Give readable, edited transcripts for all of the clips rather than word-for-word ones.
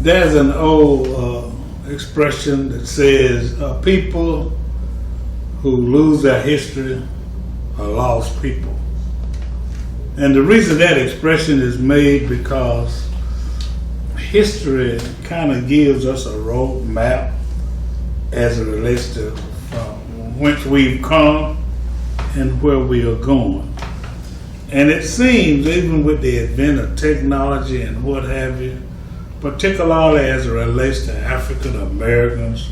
There's an old expression that says people who lose their history are lost people. And the reason that expression is made because history kind of gives us a road map as it relates to whence we've come and where we are going. And it seems, even with the advent of technology and what have you, particularly as it relates to African Americans,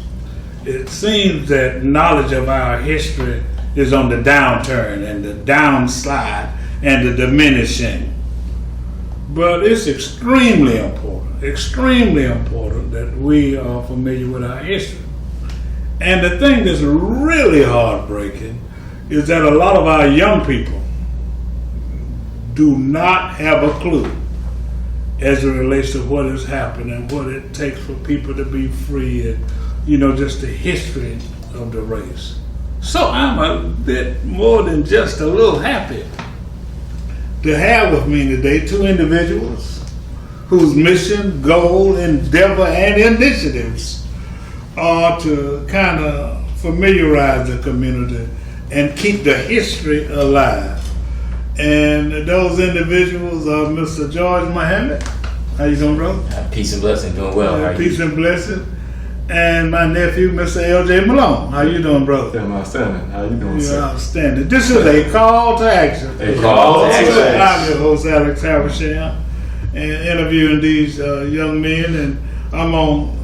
it seems that knowledge of our history is on the downturn and the downslide and the diminishing. But it's extremely important that we are familiar with our history. And the thing that's really heartbreaking is that a lot of our young people do not have a clue as it relates to what has happened and what it takes for people to be free and, just the history of the race. So I'm a bit more than just a little happy to have with me today two individuals whose mission, goal, endeavor, and initiatives are to kind of familiarize the community and keep the history alive. And those individuals are Mr. George Muhammad. How you doing, brother? Peace and blessing, doing well. How are you? Peace and blessing. And my nephew, Mr. L.J. Malone. How you doing, brother? I'm outstanding. How you doing, You're sir? outstanding. This is a call to action. A call to action. I'm your host, Alex Havisham, and interviewing these young men. And I'm on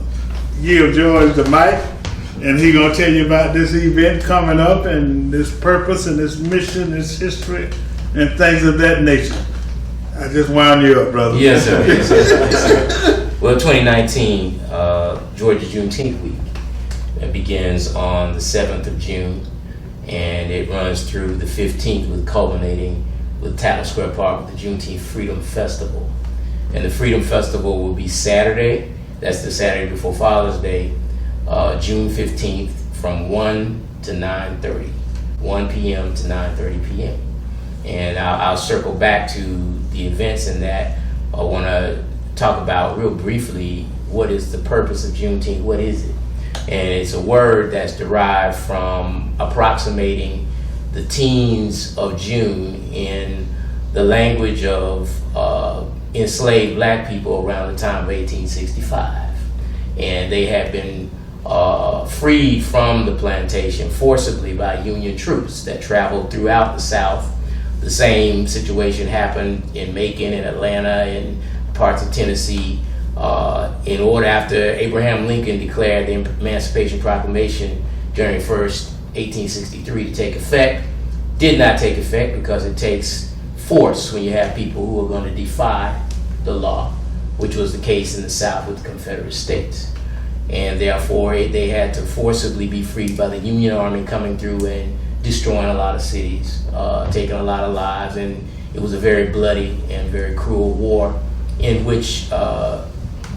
yield George the mic, and he gonna tell you about this event coming up and this purpose and this mission, this history, and things of that nature. I just wound you up, brother. Yes, sir. Yes, sir. Yes, sir. Well, 2019, Georgia Juneteenth week. It begins on the 7th of June, and it runs through the 15th, with culminating with Tattnall Square Park with the Juneteenth Freedom Festival. And the Freedom Festival will be Saturday. That's the Saturday before Father's Day, June 15th, from 1 to 9:30, 1 p.m. to 9:30 p.m. And I'll circle back to the events in that. I want to talk about real briefly what is the purpose of Juneteenth, what is it? And it's a word that's derived from approximating the teens of June in the language of enslaved black people around the time of 1865. And they have been freed from the plantation forcibly by Union troops that traveled throughout the South. The same situation happened in Macon, in Atlanta, in parts of Tennessee. In order, after Abraham Lincoln declared the Emancipation Proclamation January 1st, 1863 to take effect, did not take effect because it takes force when you have people who are going to defy the law, which was the case in the South with the Confederate States. And therefore, they had to forcibly be freed by the Union Army coming through and destroying a lot of cities, taking a lot of lives, and it was a very bloody and very cruel war in which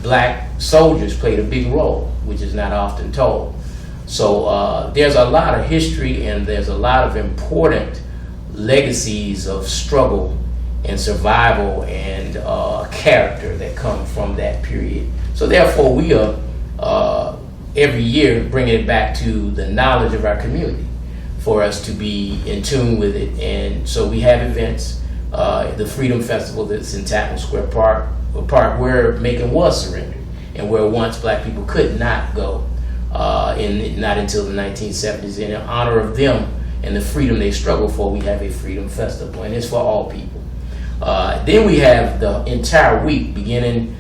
black soldiers played a big role, which is not often told. So there's a lot of history and there's a lot of important legacies of struggle and survival and character that come from that period. So therefore we are every year bringing it back to the knowledge of our community for us to be in tune with it. And so we have events, the Freedom Festival that's in Tattnall Square Park, a park where Macon was surrendered and where once black people could not go, not until the 1970s. In honor of them and the freedom they struggled for, we have a Freedom Festival, and it's for all people. Then we have the entire week, beginning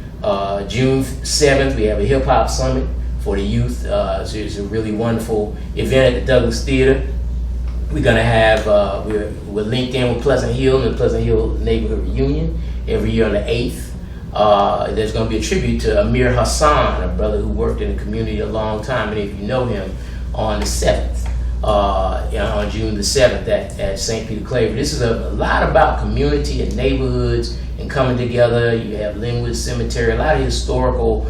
June 7th, we have a hip hop summit for the youth. So it's a really wonderful event at the Douglas Theater. We're gonna have, we're linked in with Pleasant Hill and the Pleasant Hill Neighborhood Reunion every year on the 8th. There's going to be a tribute to Amir Hassan, a brother who worked in the community a long time, and if you know him, on the 7th, on June the 7th at St. Peter Claver. This is a lot about community and neighborhoods and coming together. You have Linwood Cemetery, a lot of historical,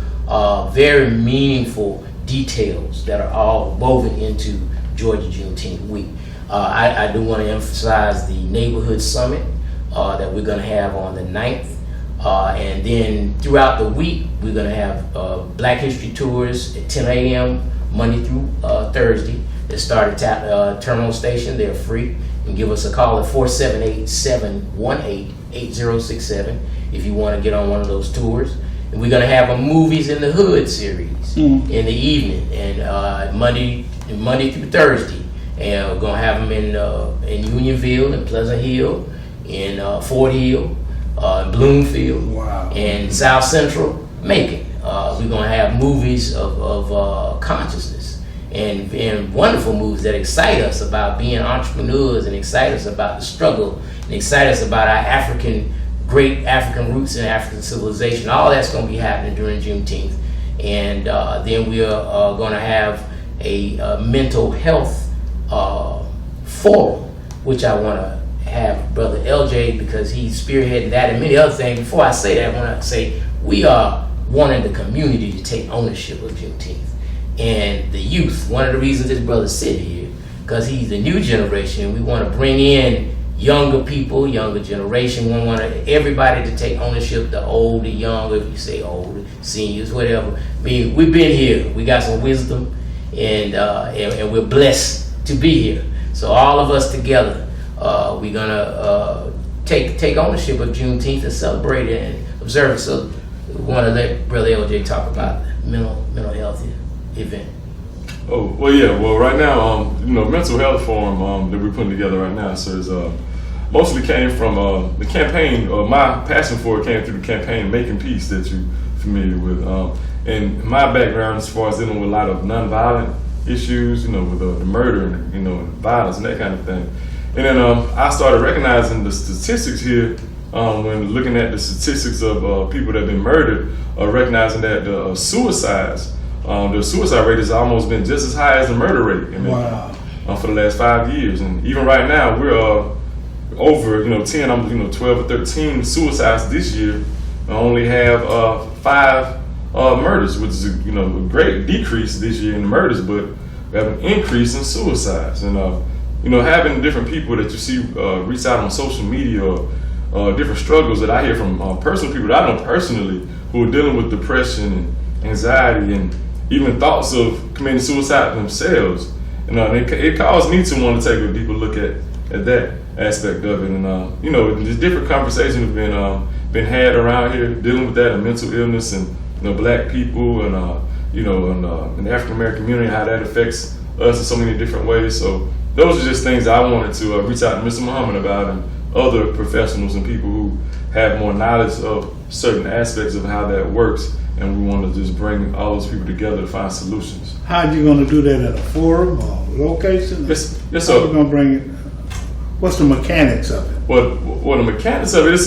very meaningful details that are all woven into Georgia Juneteenth week. I do want to emphasize the neighborhood summit that we're going to have on the 9th. And then throughout the week, we're gonna have Black History tours at 10 a.m. Monday through Thursday. They start at Tattnall Station. They're free. And give us a call at 478-718-8067 if you want to get on one of those tours. And we're gonna have a Movies in the Hood series in the evening, and Monday through Thursday. And we're gonna have them in Unionville, in Pleasant Hill, in Fort Hill, Bloomfield, and South Central Macon. We're gonna have movies of consciousness and wonderful movies that excite us about being entrepreneurs and excite us about the struggle and excite us about our great African roots and African civilization. All that's gonna be happening during Juneteenth. And then we are gonna have a mental health forum, which I wanna have Brother LJ, because he's spearheading that and many other things. Before I say that, I want to say we are wanting the community to take ownership of Juneteenth. And the youth, one of the reasons this brother's sitting here, because he's the new generation. We want to bring in younger people, younger generation. We want everybody to take ownership, the old, the young, if you say old, seniors, whatever. I mean, we've been here. We got some wisdom, and we're blessed to be here. So all of us together, we're gonna take ownership of Juneteenth and celebrate it and observe it. So we want to let Brother LJ talk about the mental health event. Oh, well, yeah. Well, right now, mental health forum that we're putting together right now, so it's mostly came from the campaign. My passion for it came through the campaign Making Peace that you're familiar with. And my background, as far as dealing with a lot of nonviolent issues, with the murder and and violence and that kind of thing. And then I started recognizing the statistics here when looking at the statistics of people that have been murdered, recognizing that the suicide rate has almost been just as high as the murder rate for the last 5 years. And even right now, we're over 10, 12 or 13 suicides this year. I only have 5 murders, which is a great decrease this year in murders, but we have an increase in suicides. And having different people that you see reach out on social media, or different struggles that I hear from personal people that I know personally who are dealing with depression and anxiety and even thoughts of committing suicide themselves. And it caused me to want to take a deeper look at that aspect of it. And there's different conversations have been had around here dealing with that and mental illness and Black people and and the African American community, how that affects us in so many different ways. So those are just things I wanted to reach out to Mr. Muhammad about, and other professionals and people who have more knowledge of certain aspects of how that works. And we want to just bring all those people together to find solutions. How are you going to do that, at a forum or location? Yes, How sir. are you going to bring it? What's the mechanics of it? Well, the mechanics of it, it's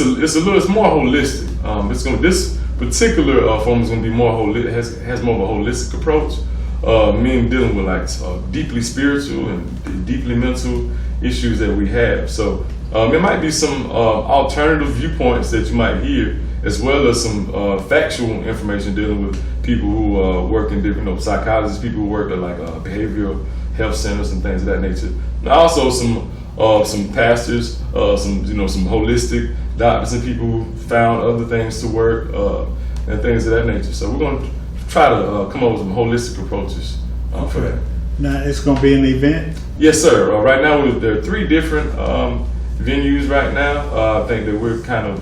more holistic. This particular forum is going to be more holistic, has more of a holistic approach. Meaning dealing with deeply spiritual and deeply mental issues that we have. So there might be some alternative viewpoints that you might hear, as well as some factual information dealing with people who work in different, psychologists, people who work at behavioral health centers and things of that nature. And also some pastors, some holistic doctors and people who found other things to work and things of that nature. So we're going to try to come up with some holistic approaches for that. Now it's going to be an event? Yes, sir. Right now there are 3 different venues right now. I think that we're kind of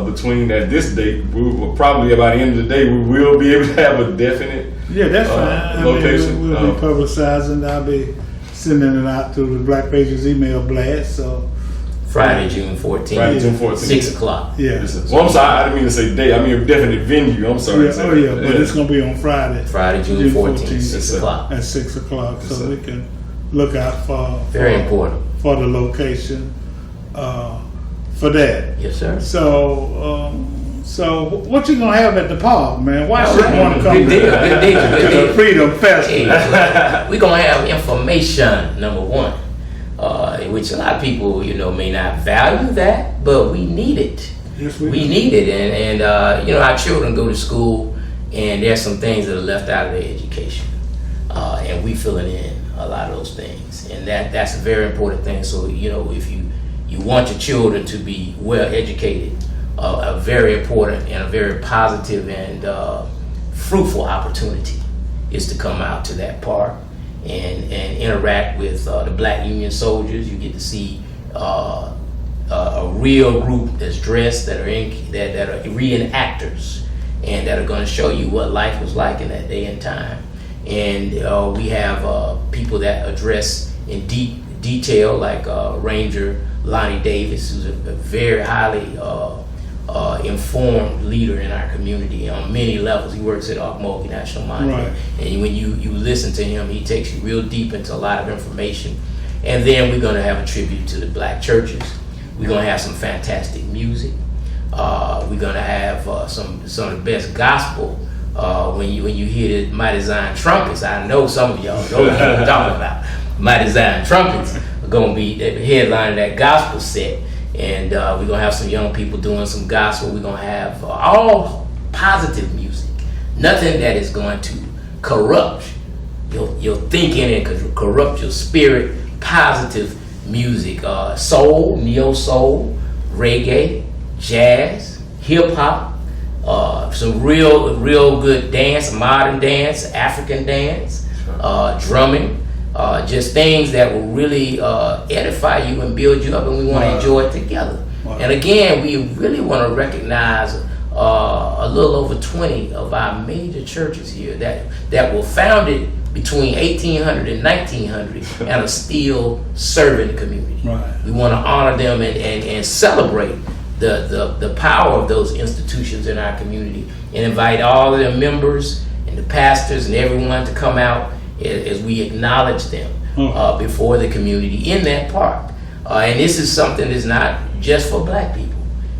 between at this date. We will probably by the end of the day we will be able to have a definite that's fine. location. We'll be publicizing. I'll be sending it out through the Black Pages email blast. So Friday, June 14th. Friday, June 14th. 6 o'clock. Yeah. Well, I'm sorry, I didn't mean to say day. I mean a definite venue. I'm sorry. But it's going to be on Friday. Friday, June 14th, 6 o'clock. At 6 o'clock, Yes, so sir. we can look out Very important. for the location for that. Yes, sir. So what you gonna have at the park, man? Why should you want to come Good deal, to the Freedom Festival? Hey, we're going to have information, number one, which a lot of people, may not value that, but we need it. Yes, We need it. And our children go to school, and there's some things that are left out of their education. And we filling in a lot of those things. And that's a very important thing. So, if you want your children to be well educated, a very important and a very positive and fruitful opportunity is to come out to that park and interact with the Black Union soldiers. You get to see a real group that's dressed, that are reenactors, and that are going to show you what life was like in that day and time. And we have people that address in deep detail, like Ranger Lonnie Davis, who's a very highly informed leader in our community on many levels. He works at Okmulgee National Monument, Right. and when you listen to him, he takes you real deep into a lot of information. And then we're going to have a tribute to the Black churches. We're going to have some fantastic music. We're going to have some of the best gospel. When you hear the Mighty Zion trumpets, I know some of y'all know what I'm talking about. Mighty Zion trumpets are going to be headlining that gospel set. And we're going to have some young people doing some gospel. We're going to have all positive music. Nothing that is going to corrupt your thinking and corrupt your spirit. Positive music. Soul, neo-soul, reggae, jazz, hip-hop. Some real good dance, modern dance, African dance, drumming. Just things that will really edify you and build you up, and we want to enjoy it together. Wow. And again, we really want to recognize a little over 20 of our major churches here that were founded between 1800 and 1900 and are still serving the community. Right. We want to honor them and celebrate the power of those institutions in our community, and invite all of their members and the pastors and everyone to come out as we acknowledge them before the community in that park. And this is something that's not just for Black people.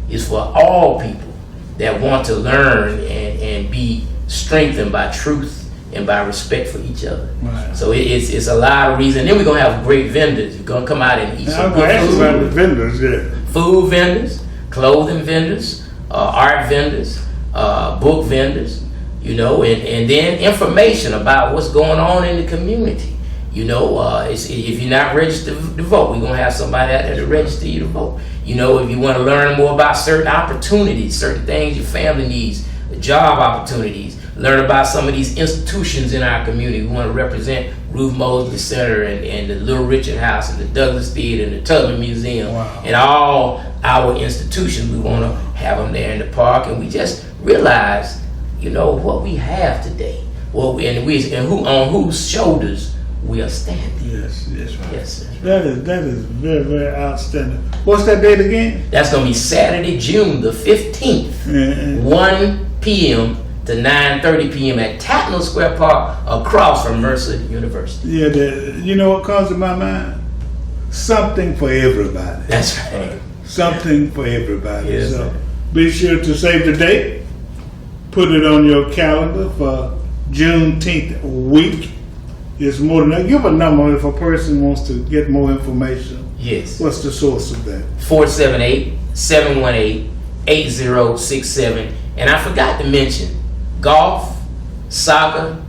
It's for all people that want to learn and be strengthened by truth and by respect for each other. Right. So it's a lot of reasons. Then we're going to have great vendors. We're going to come out and eat some good food. About the vendors, yeah. Food vendors, clothing vendors, art vendors, book vendors, and then information about what's going on in the community. If you're not registered to vote, we're going to have somebody out there to register you to vote. If you want to learn more about certain opportunities, certain things your family needs, job opportunities, learn about some of these institutions in our community. We want to represent Ruth Mosley Center and the Little Richard House and the Douglas Theater and the Tubman Museum. Wow. And all our institutions. We want to have them there in the park, and we just realize, what we have today. On whose shoulders we are standing. Yes, yes, right. Yes, sir. That is very, very outstanding. What's that date again? That's going to be Saturday, June the 15th, Yeah. 1 p.m. to 9:30 p.m. at Tattnall Square Park across from Mercer University. Yeah, you know what comes to my mind? Something for everybody. That's right. Something for everybody. Yes, So sir. be sure to save the date. Put it on your calendar for Juneteenth week. It's more than that. Give a number if a person wants to get more information. Yes. What's the source of that? 478-718-8067. And I forgot to mention golf, soccer,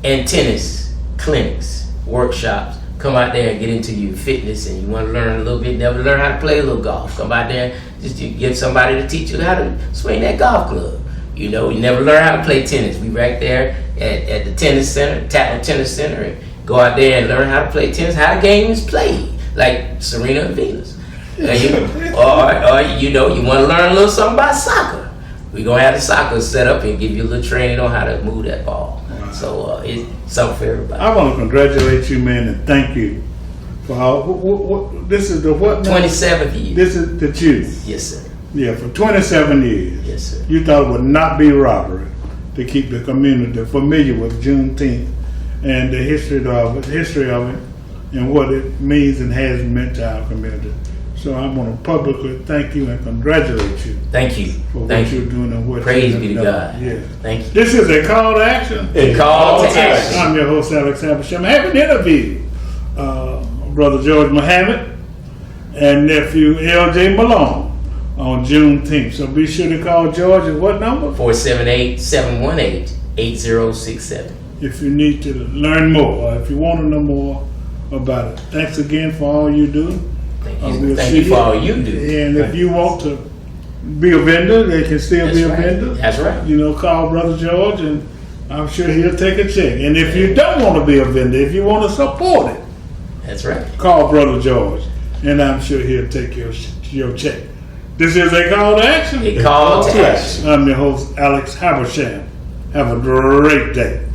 and tennis clinics, workshops. Come out there and get into your fitness, and you want to learn a little bit, never learn how to play a little golf. Come out there, just to get somebody to teach you how to swing that golf club. You never learn how to play tennis. We right there at the tennis center, Tattnall Tennis Center, and go out there and learn how to play tennis, how the game is played, like Serena and Venus. Or you want to learn a little something about soccer. We're going to have the soccer set up and give you a little training on how to move that ball. Wow. So it's something for everybody. I want to congratulate you, man, and thank you for all. This is the what? Now? 27th year. This is the youth. Yes, sir. Yeah, for 27 years. Yes, sir. You thought it would not be robbery to keep the community familiar with Juneteenth and the history of it, and what it means and has meant to our community. So I want to publicly thank you and congratulate you Thank you. for what Thank you're you. doing and what Praise you be have to done. God. Yeah. Thank you. This is a call to action. A call to action. I'm your host, Alex Havisham. I have an interview. Brother George Muhammad and nephew L.J. Malone on Juneteenth. So be sure to call George at what number? 478-718-8067. If you need to learn more or if you want to know more about it. Thanks again for all you do. Thank We'll you. Thank see you for all you do. And if you want to be a vendor, they can still be a That's right. vendor. That's right. You know, call Brother George, and I'm sure he'll take a check. And if you don't want to be a vendor, if you want to support it, That's right. call Brother George, and I'm sure he'll take your check. This is a call to action. A call to action. I'm your host, Alex Habersham. Have a great day.